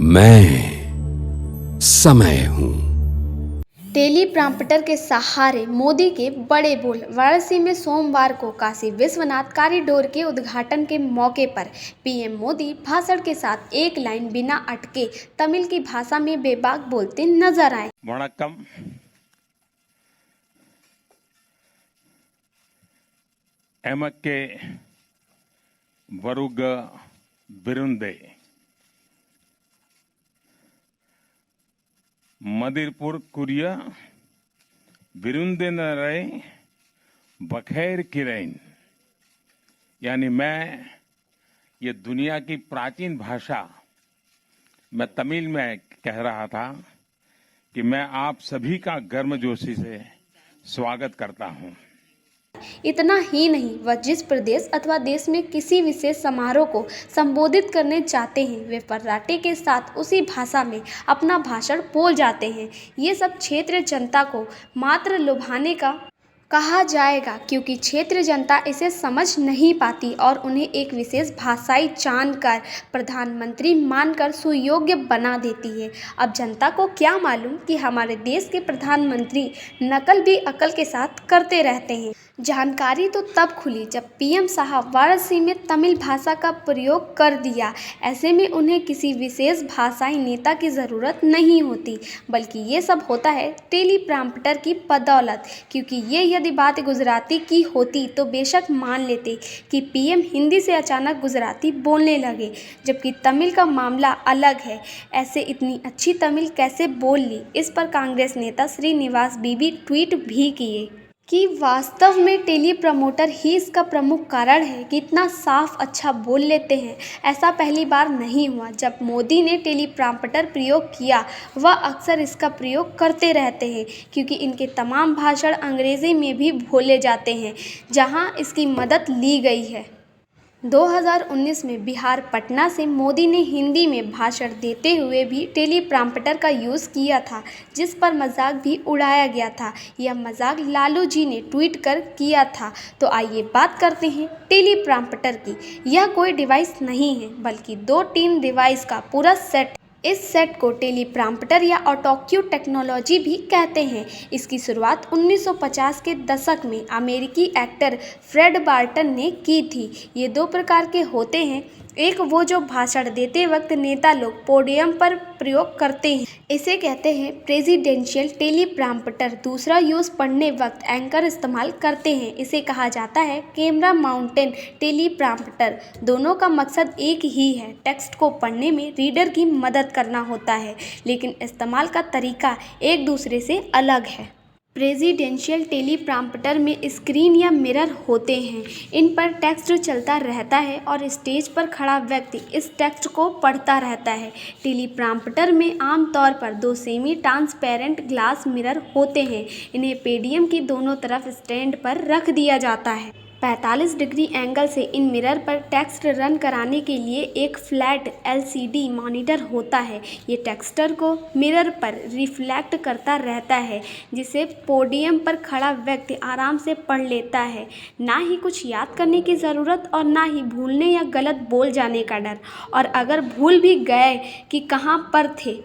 मैं समय हूं। टेली प्रॉम्प्टर के सहारे मोदी के बड़े बोल। वाराणसी में सोमवार को काशी विश्वनाथ कॉरिडोर के उद्घाटन के मौके पर पीएम मोदी भाषण के साथ एक लाइन बिना अटके तमिल की भाषा में बेबाक बोलते नजर आए। वणक्कम। एमके वरुग बिरुंदे मदिरपुर कुरिया बिरुंदेनरे बखैर किरैन। यानी मैं ये दुनिया की प्राचीन भाषा मैं तमिल में कह रहा था कि मैं आप सभी का गर्मजोशी से स्वागत करता हूं। इतना ही नहीं, वह जिस प्रदेश अथवा देश में किसी विशेष समारोह को संबोधित करने चाहते हैं वे फर्राटे के साथ उसी भाषा में अपना भाषण बोल जाते हैं। ये सब क्षेत्रीय जनता को मात्र लुभाने का कहा जाएगा, क्योंकि क्षेत्रीय जनता इसे समझ नहीं पाती और उन्हें एक विशेष भाषाई जानकर प्रधानमंत्री मानकर सुयोग्य बना देती है। अब जनता को क्या मालूम कि हमारे देश के प्रधानमंत्री नकल भी अकल के साथ करते रहते हैं। जानकारी तो तब खुली जब पीएम साहब वाराणसी में तमिल भाषा का प्रयोग कर दिया। ऐसे में उन्हें किसी विशेष भाषाई नेता की ज़रूरत नहीं होती, बल्कि ये सब होता है टेली प्रॉम्प्टर की बदौलत। क्योंकि ये यदि बात गुजराती की होती तो बेशक मान लेते कि पीएम हिंदी से अचानक गुजराती बोलने लगे, जबकि तमिल का मामला अलग है। ऐसे इतनी अच्छी तमिल कैसे बोल ली, इस पर कांग्रेस नेता श्रीनिवास बीबी ट्वीट भी किए कि वास्तव में टेली प्रमोटर ही इसका प्रमुख कारण है कि इतना साफ अच्छा बोल लेते हैं। ऐसा पहली बार नहीं हुआ। जब मोदी ने टेली प्रॉम्प्टर प्रयोग किया, वह अक्सर इसका प्रयोग करते रहते हैं, क्योंकि इनके तमाम भाषण अंग्रेज़ी में भी बोले जाते हैं, जहां इसकी मदद ली गई है। 2019 में बिहार पटना से मोदी ने हिंदी में भाषण देते हुए भी टेली प्रॉम्प्टर का यूज़ किया था, जिस पर मजाक भी उड़ाया गया था। यह मजाक लालू जी ने ट्वीट कर किया था। तो आइए बात करते हैं टेली प्रॉम्प्टर की। यह कोई डिवाइस नहीं है, बल्कि 2-3 डिवाइस का पूरा सेट। इस सेट को टेली प्रॉम्प्टर या ऑटोक्यू टेक्नोलॉजी भी कहते हैं। इसकी शुरुआत 1950 के दशक में अमेरिकी एक्टर फ्रेड बार्टन ने की थी। ये 2 प्रकार के होते हैं। एक वो जो भाषण देते वक्त नेता लोग पोडियम पर प्रयोग करते हैं, इसे कहते हैं प्रेसिडेंशियल टेली प्रॉम्प्टर। दूसरा यूज़ पढ़ने वक्त एंकर इस्तेमाल करते हैं, इसे कहा जाता है कैमरा माउंटेड टेली प्रॉम्प्टर। दोनों का मकसद एक ही है, टेक्स्ट को पढ़ने में रीडर की मदद करना होता है, लेकिन इस्तेमाल का तरीका एक दूसरे से अलग है। प्रेसिडेंशियल टेली प्रॉम्प्टर में स्क्रीन या मिरर होते हैं। इन पर टेक्स्ट चलता रहता है और स्टेज पर खड़ा व्यक्ति इस टेक्स्ट को पढ़ता रहता है। टेली प्रॉम्प्टर में आमतौर पर 2 सेमी ट्रांसपेरेंट ग्लास मिरर होते हैं। इन्हें पेडियम की दोनों तरफ स्टैंड पर रख दिया जाता है। 45 डिग्री एंगल से इन मिरर पर टेक्स्ट रन कराने के लिए एक फ्लैट एलसीडी मॉनिटर होता है। ये टेक्स्टर को मिरर पर रिफ्लेक्ट करता रहता है, जिसे पोडियम पर खड़ा व्यक्ति आराम से पढ़ लेता है। ना ही कुछ याद करने की ज़रूरत और ना ही भूलने या गलत बोल जाने का डर। और अगर भूल भी गए कि कहाँ पर थे,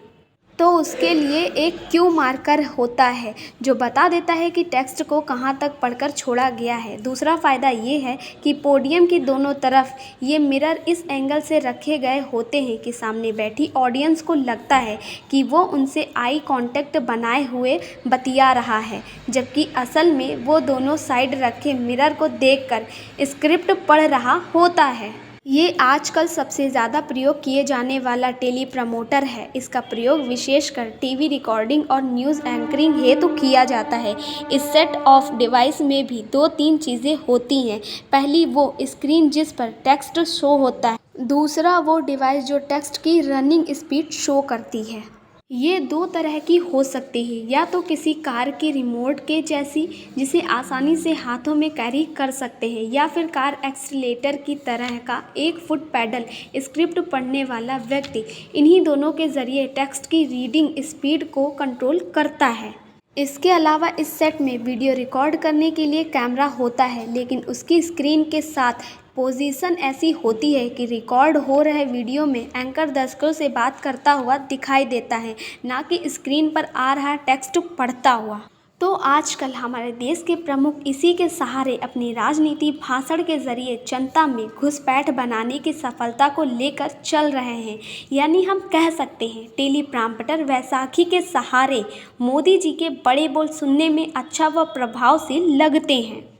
तो उसके लिए एक क्यू मार्कर होता है जो बता देता है कि टेक्स्ट को कहाँ तक पढ़कर छोड़ा गया है। दूसरा फ़ायदा ये है कि पोडियम की दोनों तरफ ये मिरर इस एंगल से रखे गए होते हैं कि सामने बैठी ऑडियंस को लगता है कि वो उनसे आई कांटेक्ट बनाए हुए बतिया रहा है, जबकि असल में वो दोनों साइड रखे मिरर को देखकर स्क्रिप्ट पढ़ रहा होता है। ये आजकल सबसे ज़्यादा प्रयोग किए जाने वाला टेली प्रमोटर है। इसका प्रयोग विशेषकर टीवी रिकॉर्डिंग और न्यूज़ एंकरिंग हेतु किया जाता है। इस सेट ऑफ डिवाइस में भी 2-3 चीज़ें होती हैं। पहली वो स्क्रीन जिस पर टेक्स्ट शो होता है। दूसरा वो डिवाइस जो टेक्स्ट की रनिंग स्पीड शो करती है। ये 2 तरह की हो सकती है, या तो किसी कार के रिमोट के जैसी जिसे आसानी से हाथों में कैरी कर सकते हैं, या फिर कार एक्सीलेटर की तरह का 1 फुट पैडल स्क्रिप्ट पढ़ने वाला व्यक्ति। इन्हीं दोनों के ज़रिए टेक्स्ट की रीडिंग स्पीड को कंट्रोल करता है। इसके अलावा इस सेट में वीडियो रिकॉर्ड करने के लिए कैमरा होता है, लेकिन उसकी स्क्रीन के साथ पोजीशन ऐसी होती है कि रिकॉर्ड हो रहे वीडियो में एंकर दर्शकों से बात करता हुआ दिखाई देता है, ना कि स्क्रीन पर आ रहा टेक्स्ट पढ़ता हुआ। तो आजकल हमारे देश के प्रमुख इसी के सहारे अपनी राजनीति भाषण के जरिए जनता में घुसपैठ बनाने की सफलता को लेकर चल रहे हैं। यानी हम कह सकते हैं टेलीप्रॉम्प्टर वैसाखी के सहारे मोदी जी के बड़े बोल सुनने में अच्छा व प्रभावशील लगते हैं।